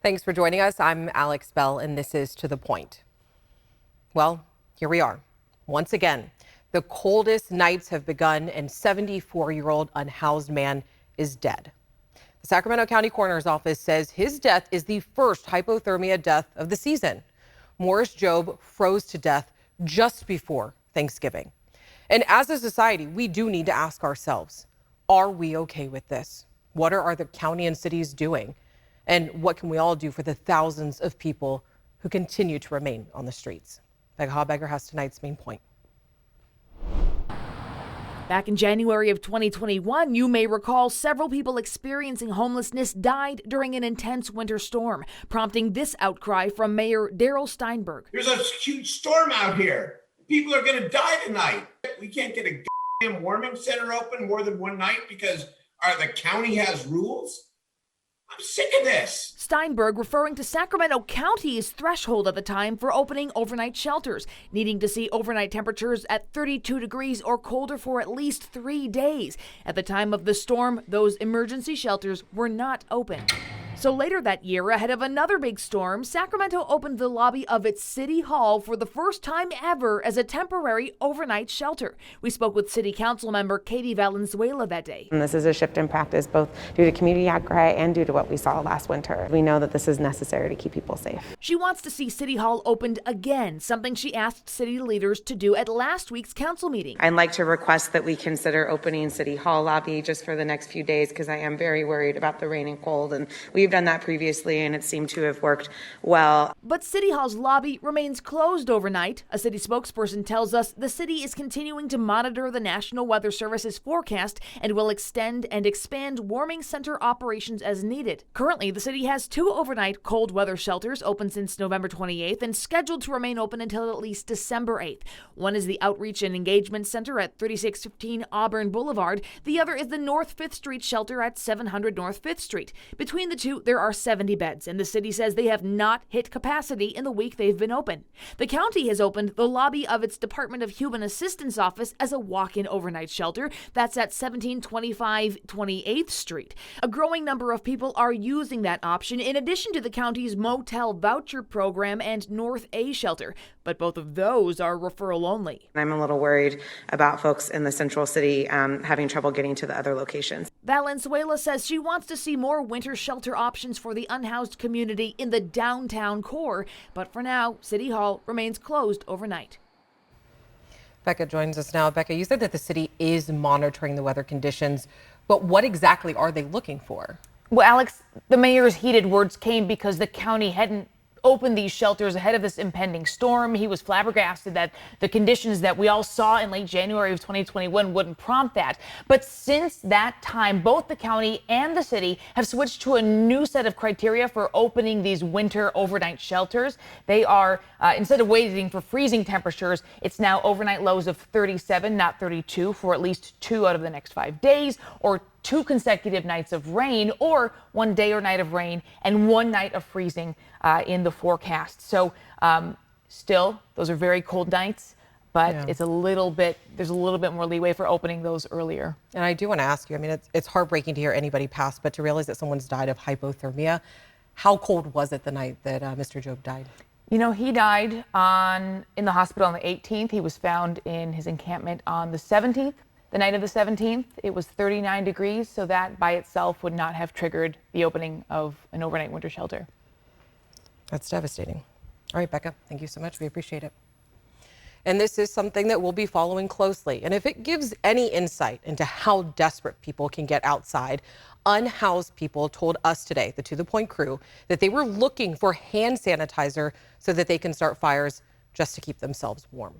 Thanks for joining us. I'm Alex Bell, and this is To the Point. Well, here we are. Once again, the coldest nights have begun, and 74-year-old unhoused man is dead. The Sacramento County Coroner's Office says his death is the first hypothermia death of the season. Morris Job froze to death just before Thanksgiving. And as a society, we do need to ask ourselves, are we okay with this? What are the county and cities doing? And what can we all do for the thousands of people who continue to remain on the streets? Becca Hobegger has tonight's main point. Back in January of 2021, you may recall several people experiencing homelessness died during an intense winter storm, prompting this outcry from Mayor Darrell Steinberg. There's a huge storm out here. People are going to die tonight. We can't get a goddamn warming center open more than one night because the county has rules. I'm sick of this. Steinberg referring to Sacramento County's threshold at the time for opening overnight shelters, needing to see overnight temperatures at 32 degrees or colder for at least 3 days. At the time of the storm, those emergency shelters were not open. So later that year, ahead of another big storm, Sacramento opened the lobby of its city hall for the first time ever as a temporary overnight shelter. We spoke with city council member Katie Valenzuela that day. And this is a shift in practice, both due to community outcry and due to what we saw last winter. We know that this is necessary to keep people safe. She wants to see City Hall opened again, something she asked city leaders to do at last week's council meeting. I'd like to request that we consider opening City Hall lobby just for the next few days because I am very worried about the rain and cold, and we've done that previously and it seemed to have worked well. But City Hall's lobby remains closed overnight. A city spokesperson tells us the city is continuing to monitor the National Weather Service's forecast and will extend and expand warming center operations as needed. Currently, the city has 2 overnight cold weather shelters open since November 28th and scheduled to remain open until at least December 8th. One is the Outreach and Engagement Center at 3615 Auburn Boulevard. The other is the North 5th Street shelter at 700 North 5th Street. Between the two, there are 70 beds, and the city says they have not hit capacity in the week they've been open. The county has opened the lobby of its Department of Human Assistance office as a walk-in overnight shelter. That's at 1725 28th Street. A growing number of people are using that option in addition to the county's motel voucher program and North A shelter, but both of those are referral only. I'm a little worried about folks in the central city having trouble getting to the other locations. Valenzuela says she wants to see more winter shelter options for the unhoused community in the downtown core, but for now, City Hall remains closed overnight. Becca joins us now. Becca, you said that the city is monitoring the weather conditions, but what exactly are they looking for? Well, Alex, the mayor's heated words came because the county hadn't opened these shelters ahead of this impending storm. He was flabbergasted that the conditions that we all saw in late January of 2021 wouldn't prompt that. But since that time, both the county and the city have switched to a new set of criteria for opening these winter overnight shelters. They are, instead of waiting for freezing temperatures, it's now overnight lows of 37, not 32, for at least 2 out of the next 5 days, or 2 consecutive nights of rain, or 1 day or night of rain and 1 night of freezing in the forecast. So still, those are very cold nights, but it's there's a little bit more leeway for opening those earlier. And I do want to ask you, I mean, it's heartbreaking to hear anybody pass, but to realize that someone's died of hypothermia, how cold was it the night that Mr. Job died? You know, he died in the hospital on the 18th. He was found in his encampment on the 17th. The night of the 17th, it was 39 degrees, so that by itself would not have triggered the opening of an overnight winter shelter. That's devastating. All right, Becca, thank you so much. We appreciate it. And this is something that we'll be following closely. And if it gives any insight into how desperate people can get outside, unhoused people told us today, the To The Point crew, that they were looking for hand sanitizer so that they can start fires just to keep themselves warm.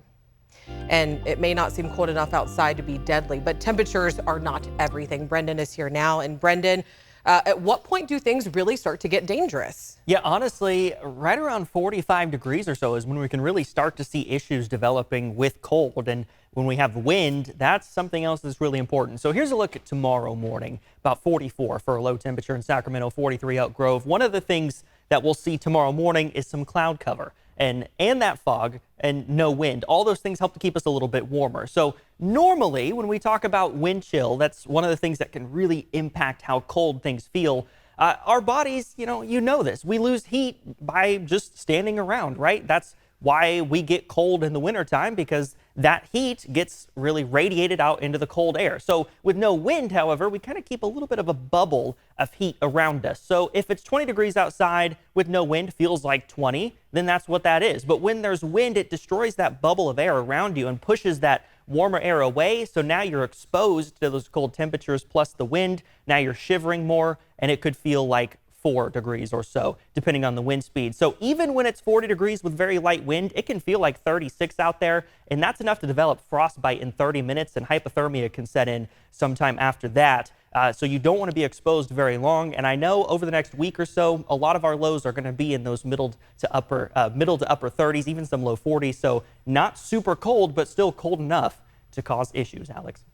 And it may not seem cold enough outside to be deadly, but temperatures are not everything. Brendan is here now. And Brendan, at what point do things really start to get dangerous? Yeah, honestly, right around 45 degrees or so is when we can really start to see issues developing with cold. And when we have wind, that's something else that's really important. So here's a look at tomorrow morning, about 44 for a low temperature in Sacramento, 43 Elk Grove. One of the things that we'll see tomorrow morning is some cloud cover. And that fog and no wind. All those things help to keep us a little bit warmer. So normally when we talk about wind chill, that's one of the things that can really impact how cold things feel. Our bodies, you know this. We lose heat by just standing around, right? That's why we get cold in the wintertime, because that heat gets really radiated out into the cold air. So with no wind, however, we kind of keep a little bit of a bubble of heat around us. So if it's 20 degrees outside with no wind, feels like 20, then that's what that is. But when there's wind, it destroys that bubble of air around you and pushes that warmer air away. So now you're exposed to those cold temperatures plus the wind. Now you're shivering more, and it could feel like 4 degrees or so, depending on the wind speed. So even when it's 40 degrees with very light wind, it can feel like 36 out there, and that's enough to develop frostbite in 30 minutes, and hypothermia can set in sometime after that. So you don't want to be exposed very long. And I know over the next week or so, a lot of our lows are going to be in those middle to upper 30s, even some low 40s. So not super cold, but still cold enough to cause issues, Alex.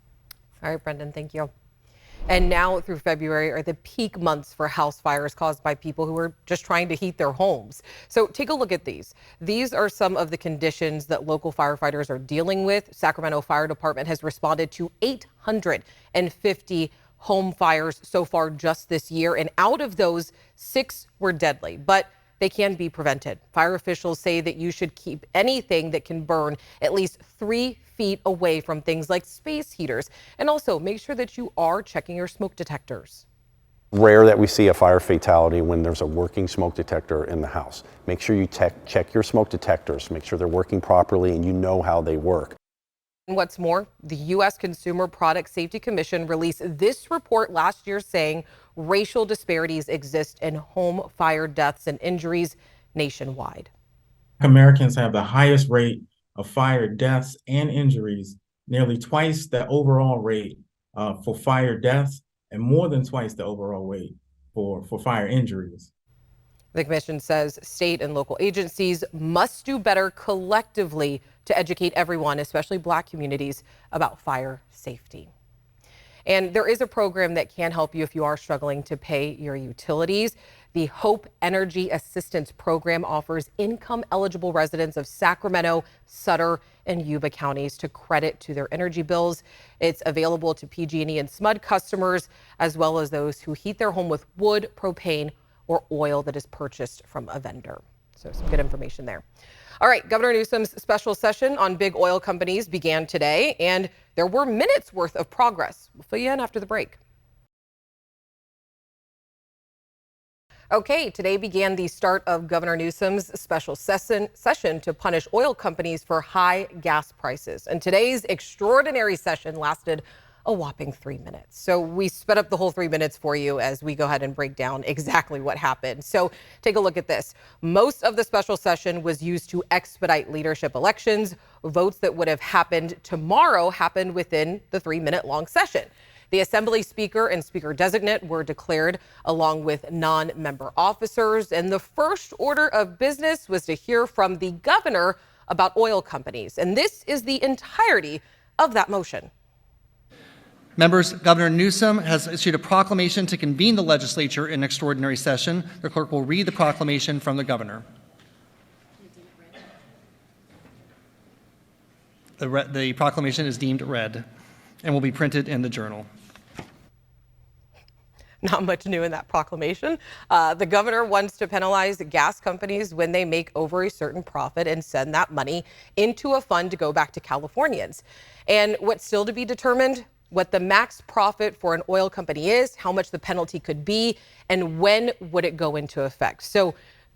All right, Brendan, thank you. And now through February are the peak months for house fires caused by people who are just trying to heat their homes. So take a look at these. These are some of the conditions that local firefighters are dealing with. Sacramento Fire Department has responded to 850 home fires so far just this year. And out of those, 6 were deadly, but they can be prevented. Fire officials say that you should keep anything that can burn at least 3 feet away from things like space heaters. And also make sure that you are checking your smoke detectors. Rare that we see a fire fatality when there's a working smoke detector in the house. Make sure you check your smoke detectors, make sure they're working properly and you know how they work. And what's more, the U.S. Consumer Product Safety Commission released this report last year saying racial disparities exist in home fire deaths and injuries nationwide. Americans have the highest rate of fire deaths and injuries, nearly twice the overall rate for fire deaths and more than twice the overall rate for fire injuries. The commission says state and local agencies must do better collectively to educate everyone, especially Black communities, about fire safety. And there is a program that can help you if you are struggling to pay your utilities. The Hope Energy Assistance Program offers income-eligible residents of Sacramento, Sutter, and Yuba counties to credit to their energy bills. It's available to PG&E and SMUD customers, as well as those who heat their home with wood, propane, or oil that is purchased from a vendor. So some good information there. All right, Governor Newsom's special session on big oil companies began today, and there were minutes worth of progress. We'll fill you in after the break. Okay, today began the start of Governor Newsom's special session to punish oil companies for high gas prices. And today's extraordinary session lasted a whopping 3 minutes. So we sped up the whole 3 minutes for you as we go ahead and break down exactly what happened. So take a look at this. Most of the special session was used to expedite leadership elections. Votes that would have happened tomorrow happened within the 3-minute long session. The Assembly Speaker and Speaker Designate were declared along with non-member officers. And the first order of business was to hear from the governor about oil companies. And this is the entirety of that motion. Members, Governor Newsom has issued a proclamation to convene the legislature in extraordinary session. The clerk will read the proclamation from the governor. The proclamation is deemed read and will be printed in the journal. Not much new in that proclamation. The governor wants to penalize gas companies when they make over a certain profit and send that money into a fund to go back to Californians. And what's still to be determined, what the max profit for an oil company is, how much the penalty could be, and when would it go into effect. So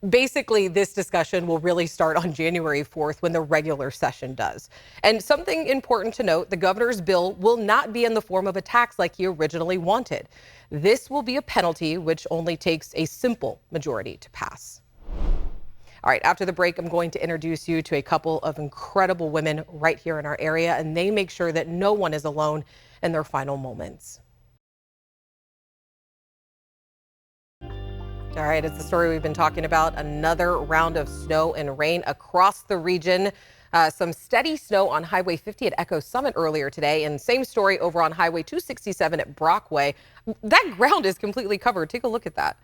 basically, this discussion will really start on January 4th when the regular session does. And something important to note, the governor's bill will not be in the form of a tax like he originally wanted. This will be a penalty which only takes a simple majority to pass. All right, after the break, I'm going to introduce you to a couple of incredible women right here in our area, and they make sure that no one is alone in their final moments. All right, it's the story we've been talking about. Another round of snow and rain across the region. Some steady snow on Highway 50 at Echo Summit earlier today, and same story over on Highway 267 at Brockway. That ground is completely covered. Take a look at that.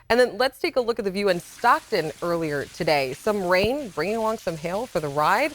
And then let's take a look at the view in Stockton earlier today. Some rain bringing along some hail for the ride.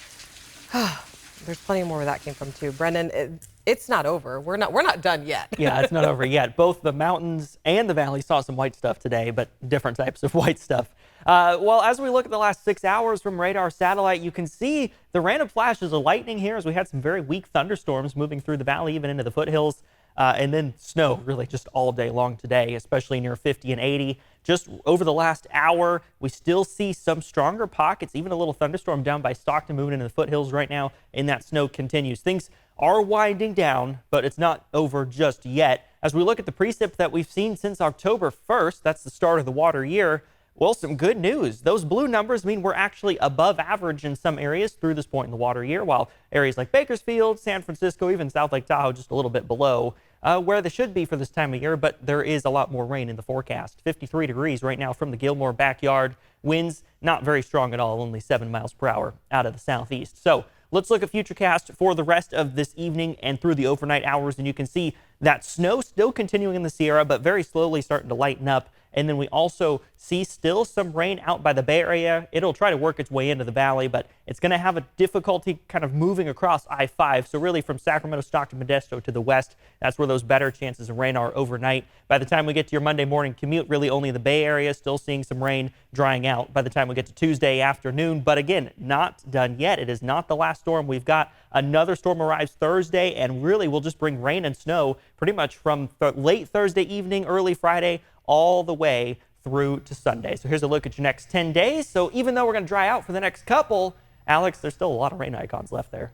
There's plenty more where that came from too. Brendan, It's not over. We're not done yet. Yeah, it's not over yet. Both the mountains and the valley saw some white stuff today, but different types of white stuff. Well, as we look at the last 6 hours from radar satellite, you can see the random flashes of lightning here as we had some very weak thunderstorms moving through the valley, even into the foothills. And then snow really just all day long today, especially near 50 and 80. Just over the last hour, we still see some stronger pockets, even a little thunderstorm down by Stockton moving into the foothills right now, and that snow continues. Things are winding down, but it's not over just yet. As we look at the precip that we've seen since October 1st, that's the start of the water year, well, some good news. Those blue numbers mean we're actually above average in some areas through this point in the water year, while areas like Bakersfield, San Francisco, even South Lake Tahoe, just a little bit below where they should be for this time of year, but there is a lot more rain in the forecast. 53 degrees right now from the Gilmore backyard. Winds not very strong at all, only 7 miles per hour out of the southeast. So let's look at Futurecast for the rest of this evening and through the overnight hours, and you can see that snow still continuing in the Sierra, but very slowly starting to lighten up. And then we also see still some rain out by the Bay Area. It'll try to work its way into the valley, but it's going to have a difficulty kind of moving across I-5. So really from Sacramento, Stockton, Modesto to the west, that's where those better chances of rain are overnight. By the time we get to your Monday morning commute, really only the Bay Area still seeing some rain drying out by the time we get to Tuesday afternoon. But again, not done yet. It is not the last storm. We've got another storm arrives Thursday, and really will just bring rain and snow pretty much from late Thursday evening, early Friday, all the way through to Sunday. So here's a look at your next 10 days. So even though we're going to dry out for the next couple, Alex, there's still a lot of rain icons left there.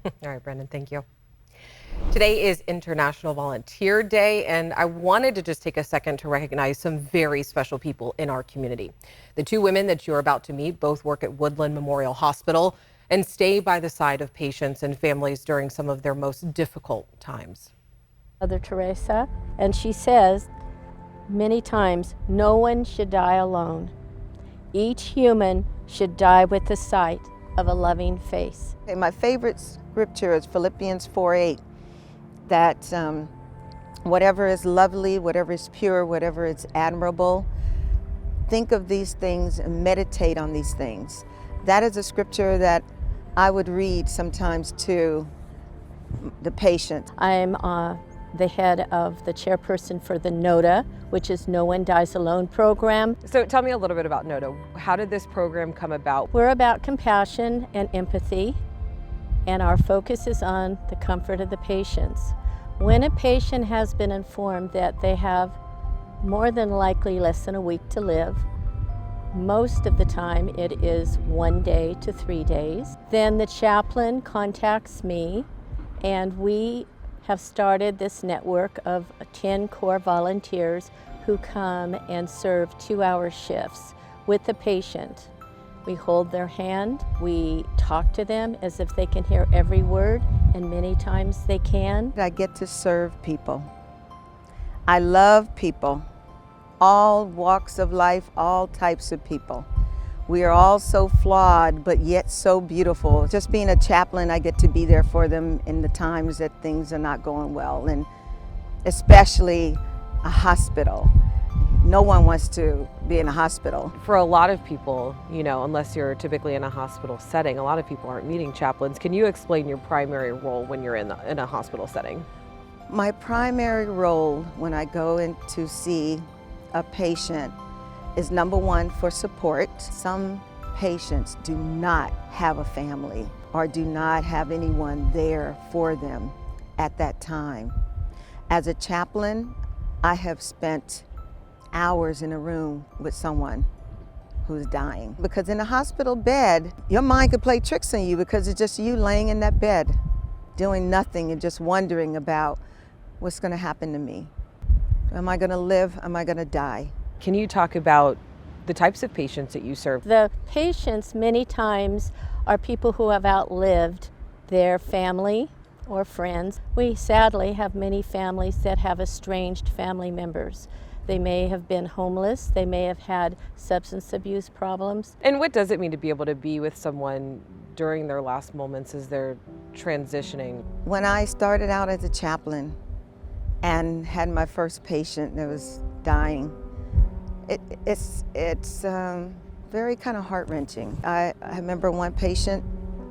All right, Brendan, thank you. Today is International Volunteer Day, and I wanted to just take a second to recognize some very special people in our community. The two women that you're about to meet both work at Woodland Memorial Hospital and stay by the side of patients and families during some of their most difficult times. Mother Teresa, and she says many times, no one should die alone. Each human should die with the sight of a loving face. Okay, my favorite scripture is Philippians 4:8, that whatever is lovely, whatever is pure, whatever is admirable, think of these things and meditate on these things. That is a scripture that I would read sometimes to the patient. I'm the head of the chairperson for the NODA, which is No One Dies Alone program. So tell me a little bit about NODA. How did this program come about? We're about compassion and empathy, and our focus is on the comfort of the patients. When a patient has been informed that they have more than likely less than a week to live, most of the time it is 1 day to 3 days, then the chaplain contacts me, and we have started this network of 10 core volunteers who come and serve 2-hour shifts with the patient. We hold their hand, we talk to them as if they can hear every word, and many times they can. I get to serve people. I love people, all walks of life, all types of people. We are all so flawed, but yet so beautiful. Just being a chaplain, I get to be there for them in the times that things are not going well, and especially a hospital. No one wants to be in a hospital. For a lot of people, you know, unless you're typically in a hospital setting, a lot of people aren't meeting chaplains. Can you explain your primary role when you're in a hospital setting? My primary role when I go in to see a patient is number one, for support. Some patients do not have a family or do not have anyone there for them at that time. As a chaplain, I have spent hours in a room with someone who's dying. Because in a hospital bed, your mind could play tricks on you because it's just you laying in that bed, doing nothing and just wondering about what's gonna happen to me. Am I gonna live? Am I gonna die? Can you talk about the types of patients that you serve? The patients many times are people who have outlived their family or friends. We sadly have many families that have estranged family members. They may have been homeless, they may have had substance abuse problems. And what does it mean to be able to be with someone during their last moments as they're transitioning? When I started out as a chaplain and had my first patient that was dying, it's very kind of heart-wrenching. I remember one patient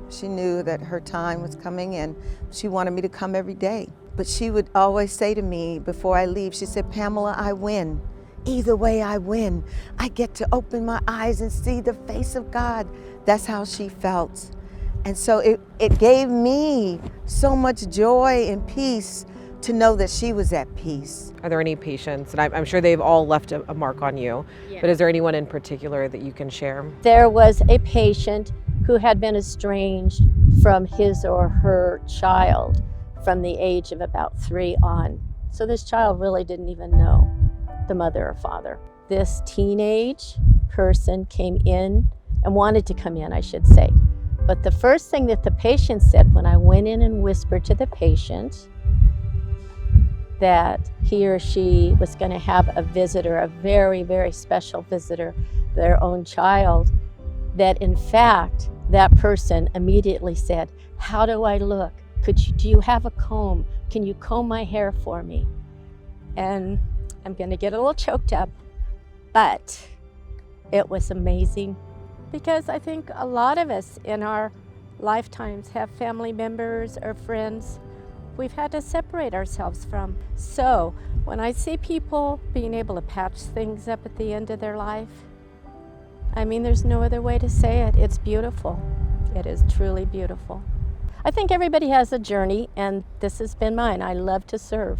She knew that her time was coming and she wanted me to come every day. But she would always say to me before I leave, she said, Pamela, I win. Either way I win. I get to open my eyes and see the face of God. That's how she felt. And so it gave me so much joy and peace to know that she was at peace. Are there any patients, and I'm sure they've all left a mark on you, but is there anyone in particular that you can share? There was a patient who had been estranged from his or her child from the age of about 3 on. So this child really didn't even know the mother or father. This teenage person came in and wanted to come in, I should say. But the first thing that the patient said when I went in and whispered to the patient that he or she was going to have a visitor, a very, very special visitor, their own child, that in fact, that person immediately said, how do I look? Do you have a comb? Can you comb my hair for me? And I'm going to get a little choked up, but it was amazing. Because I think a lot of us in our lifetimes have family members or friends we've had to separate ourselves from. So when I see people being able to patch things up at the end of their life, I mean, there's no other way to say it. It's beautiful. It is truly beautiful. I think everybody has a journey, and this has been mine. I love to serve.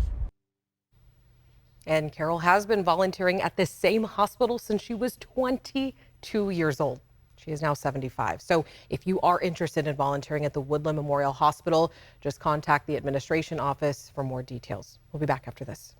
And Carol has been volunteering at this same hospital since she was 22 years old. She is now 75. So if you are interested in volunteering at the Woodland Memorial Hospital, just contact the administration office for more details. We'll be back after this.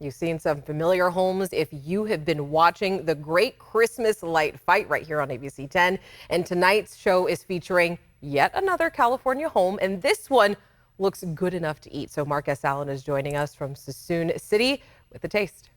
You've seen some familiar homes if you have been watching the Great Christmas Light Fight right here on ABC 10. And tonight's show is featuring yet another California home, and this one looks good enough to eat. So Mark S. Allen is joining us from Sassoon City with the taste.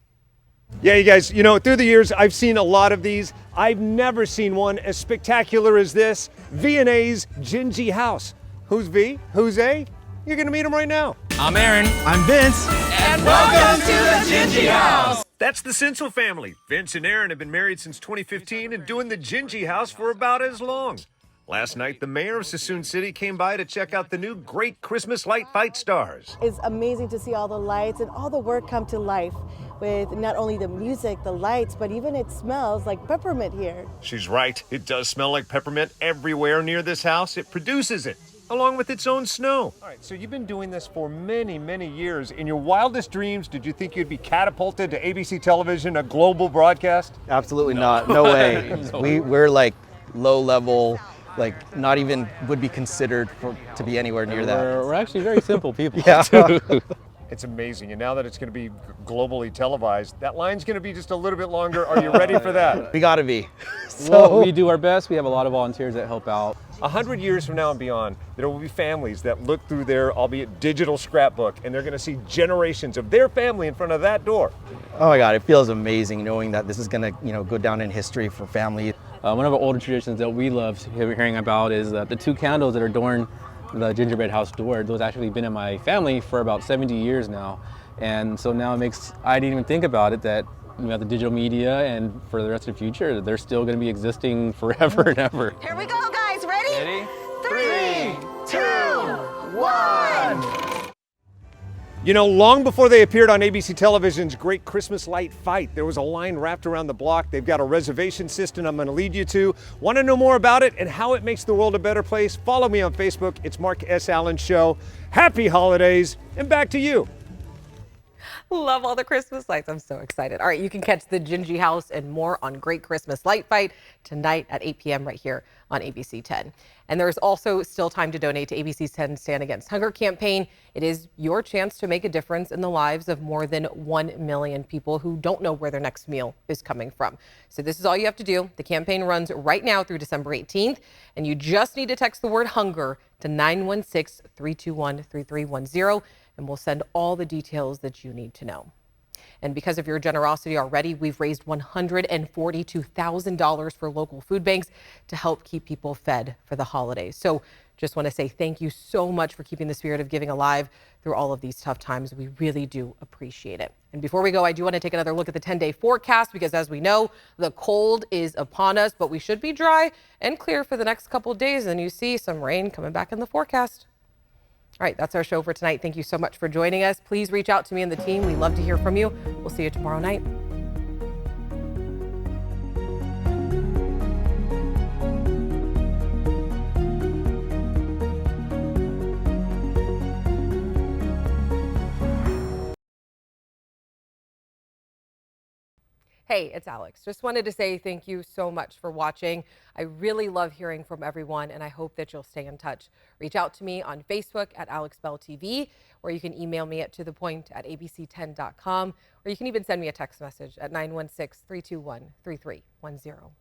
Yeah, you guys, through the years, I've seen a lot of these. I've never seen one as spectacular as this. V&A's Gingy House. Who's V? Who's A? You're going to meet him right now. I'm Aaron. I'm Vince. And welcome to the Gingy House. That's the Sinsel family. Vince and Aaron have been married since 2015 and doing the Gingy House for about as long. Last night, the mayor of Sassoon City came by to check out the new Great Christmas Light Fight stars. It's amazing to see all the lights and all the work come to life with not only the music, the lights, but even it smells like peppermint here. She's right. It does smell like peppermint everywhere near this house. It produces it, along with its own snow. All right, so you've been doing this for many, many years. In your wildest dreams, did you think you'd be catapulted to ABC television, a global broadcast? Absolutely not. No way. We're like low level, like not even would be considered to be anywhere near that. We're actually very simple people. Yeah. It's amazing. And now that it's going to be globally televised, that line's going to be just a little bit longer. Are you ready for that? We got to be. Well, we do our best. We have a lot of volunteers that help out. 100 years from now and beyond, there will be families that look through their, albeit digital scrapbook, and they're going to see generations of their family in front of that door. Oh my God, it feels amazing knowing that this is going to, go down in history for family. One of our older traditions that we love hearing about is the 2 candles that adorn the gingerbread house door. Those actually been in my family for about 70 years now. And so now I didn't even think about it that we have the digital media, and for the rest of the future, they're still going to be existing forever and ever. Here we go, guys. Ready? Ready? 3, 2, 1. Long before they appeared on ABC television's Great Christmas Light Fight, there was a line wrapped around the block. They've got a reservation system I'm going to lead you to. Want to know more about it and how it makes the world a better place? Follow me on Facebook. It's Mark S. Allen Show. Happy holidays, and back to you. Love all the Christmas lights. I'm so excited. All right, you can catch the Gingy House and more on Great Christmas Light Fight tonight at 8 p.m. right here on ABC 10. And there's also still time to donate to ABC's 10 Stand Against Hunger campaign. It is your chance to make a difference in the lives of more than 1 million people who don't know where their next meal is coming from. So this is all you have to do. The campaign runs right now through December 18th, and you just need to text the word hunger to 916-321-3310. And we'll send all the details that you need to know. And because of your generosity already, we've raised $142,000 for local food banks to help keep people fed for the holidays. So just want to say thank you so much for keeping the spirit of giving alive through all of these tough times. We really do appreciate it. And before we go, I do want to take another look at the 10-day forecast because, as we know, the cold is upon us, but we should be dry and clear for the next couple of days. And you see some rain coming back in the forecast. All right, that's our show for tonight. Thank you so much for joining us. Please reach out to me and the team. We love to hear from you. We'll see you tomorrow night. Hey, it's Alex. Just wanted to say thank you so much for watching. I really love hearing from everyone, and I hope that you'll stay in touch. Reach out to me on Facebook at AlexBellTV, or you can email me at tothepoint@abc10.com, or you can even send me a text message at 916-321-3310.